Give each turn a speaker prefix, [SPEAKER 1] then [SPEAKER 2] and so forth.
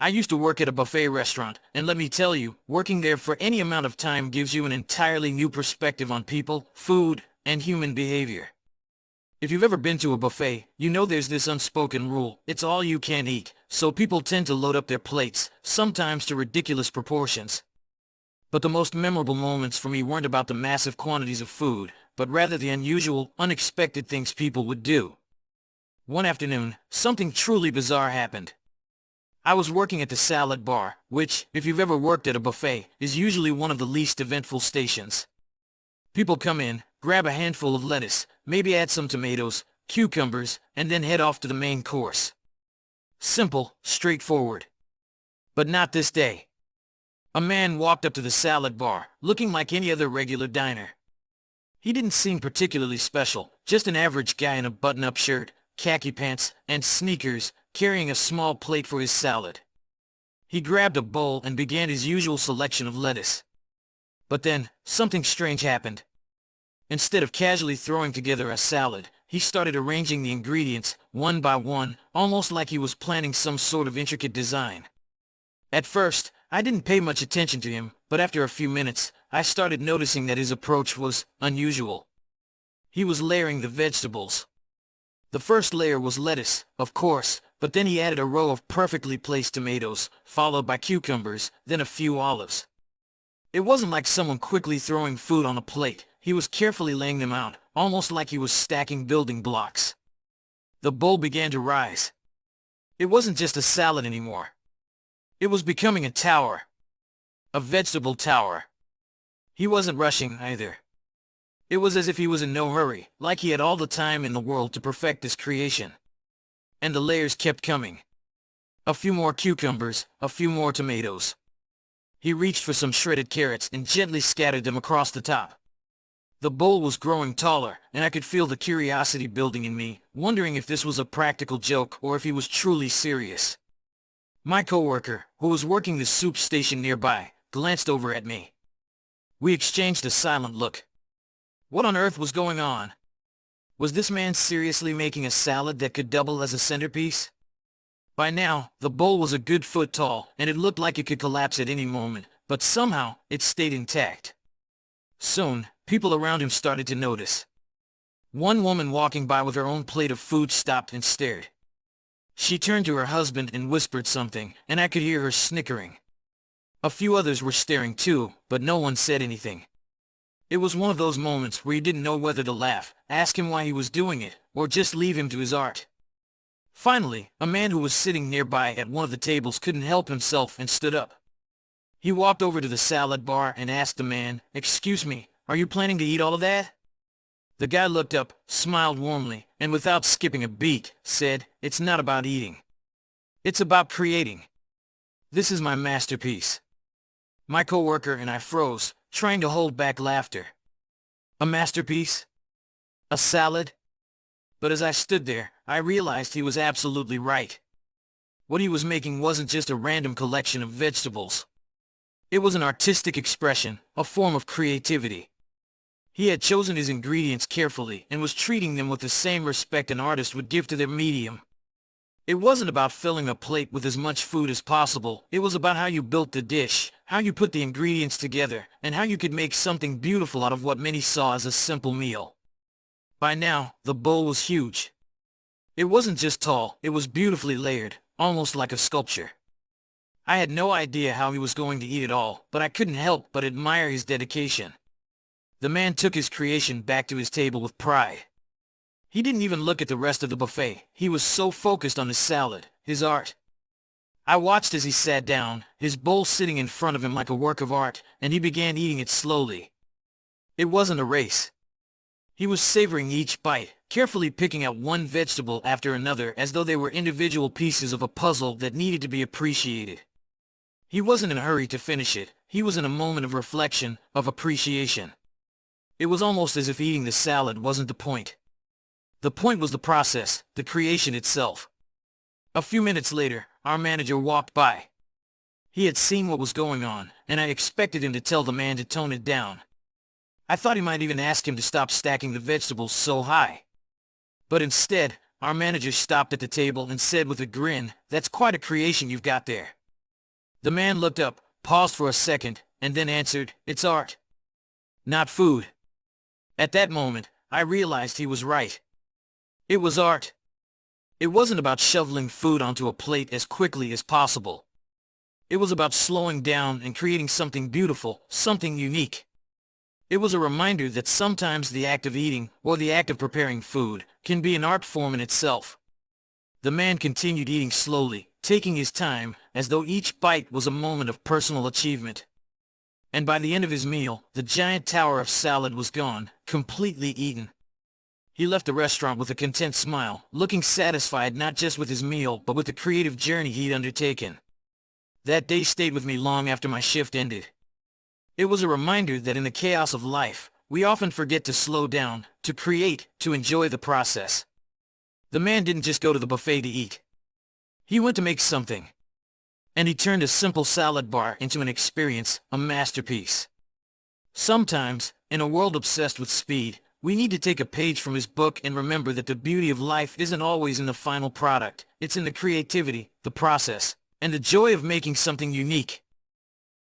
[SPEAKER 1] I used to work at a buffet restaurant, and let me tell you, working there for any amount of time gives you an entirely new perspective on people, food, and human behavior. If you've ever been to a buffet, you know there's this unspoken rule: it's all you can eat, so people tend to load up their plates, sometimes to ridiculous proportions. But the most memorable moments for me weren't about the massive quantities of food, but rather the unusual, unexpected things people would do. One afternoon, something truly bizarre happened. I was working at the salad bar, which, if you've ever worked at a buffet, is usually one of the least eventful stations. People come in, grab a handful of lettuce, maybe add some tomatoes, cucumbers, and then head off to the main course. Simple, straightforward. But not this day. A man walked up to the salad bar, looking like any other regular diner. He didn't seem particularly special, just an average guy in a button-up shirt, khaki pants, and sneakers, carrying a small plate for his salad. He grabbed a bowl and began his usual selection of lettuce. But then, something strange happened. Instead of casually throwing together a salad, he started arranging the ingredients, one by one, almost like he was planning some sort of intricate design. At first, I didn't pay much attention to him, but after a few minutes, I started noticing that his approach was unusual. He was layering the vegetables. The first layer was lettuce, of course, but then he added a row of perfectly placed tomatoes, followed by cucumbers, then a few olives. It wasn't like someone quickly throwing food on a plate. He was carefully laying them out, almost like he was stacking building blocks. The bowl began to rise. It wasn't just a salad anymore. It was becoming a tower. A vegetable tower. He wasn't rushing either. It was as if he was in no hurry, like he had all the time in the world to perfect this creation. And the layers kept coming. A few more cucumbers, a few more tomatoes. He reached for some shredded carrots and gently scattered them across the top. The bowl was growing taller, and I could feel the curiosity building in me, wondering if this was a practical joke or if he was truly serious. My coworker, who was working the soup station nearby, glanced over at me. We exchanged a silent look. What on earth was going on? Was this man seriously making a salad that could double as a centerpiece? By now, the bowl was a good foot tall, and it looked like it could collapse at any moment, but somehow, it stayed intact. Soon, people around him started to notice. One woman walking by with her own plate of food stopped and stared. She turned to her husband and whispered something, and I could hear her snickering. A few others were staring too, but no one said anything. It was one of those moments where you didn't know whether to laugh, ask him why he was doing it, or just leave him to his art. Finally, a man who was sitting nearby at one of the tables couldn't help himself and stood up. He walked over to the salad bar and asked the man, "Excuse me, are you planning to eat all of that?" The guy looked up, smiled warmly, and without skipping a beat, said, "It's not about eating. It's about creating. This is my masterpiece." My coworker and I froze, trying to hold back laughter. A masterpiece? A salad? But as I stood there, I realized he was absolutely right. What he was making wasn't just a random collection of vegetables. It was an artistic expression, a form of creativity. He had chosen his ingredients carefully and was treating them with the same respect an artist would give to their medium. It wasn't about filling a plate with as much food as possible. It was about how you built the dish, how you put the ingredients together, and how you could make something beautiful out of what many saw as a simple meal. By now, the bowl was huge. It wasn't just tall, it was beautifully layered, almost like a sculpture. I had no idea how he was going to eat it all, but I couldn't help but admire his dedication. The man took his creation back to his table with pride. He didn't even look at the rest of the buffet. He was so focused on his salad, his art. I watched as he sat down, his bowl sitting in front of him like a work of art, and he began eating it slowly. It wasn't a race. He was savoring each bite, carefully picking out one vegetable after another as though they were individual pieces of a puzzle that needed to be appreciated. He wasn't in a hurry to finish it. He was in a moment of reflection, of appreciation. It was almost as if eating the salad wasn't the point. The point was the process, the creation itself. A few minutes later, our manager walked by. He had seen what was going on, and I expected him to tell the man to tone it down. I thought he might even ask him to stop stacking the vegetables so high. But instead, our manager stopped at the table and said with a grin, "That's quite a creation you've got there. The man looked up, paused for a second, and then answered, "It's art, not food." At that moment, I realized he was right. It was art. It wasn't about shoveling food onto a plate as quickly as possible. It was about slowing down and creating something beautiful, something unique. It was a reminder that sometimes the act of eating, or the act of preparing food, can be an art form in itself. The man continued eating slowly, taking his time, as though each bite was a moment of personal achievement. And by the end of his meal, the giant tower of salad was gone, completely eaten. He left the restaurant with a content smile, looking satisfied not just with his meal, but with the creative journey he'd undertaken. That day stayed with me long after my shift ended. It was a reminder that in the chaos of life, we often forget to slow down, to create, to enjoy the process. The man didn't just go to the buffet to eat. He went to make something. And he turned a simple salad bar into an experience, a masterpiece. Sometimes, in a world obsessed with speed, we need to take a page from his book and remember that the beauty of life isn't always in the final product. It's in the creativity, the process, and the joy of making something unique.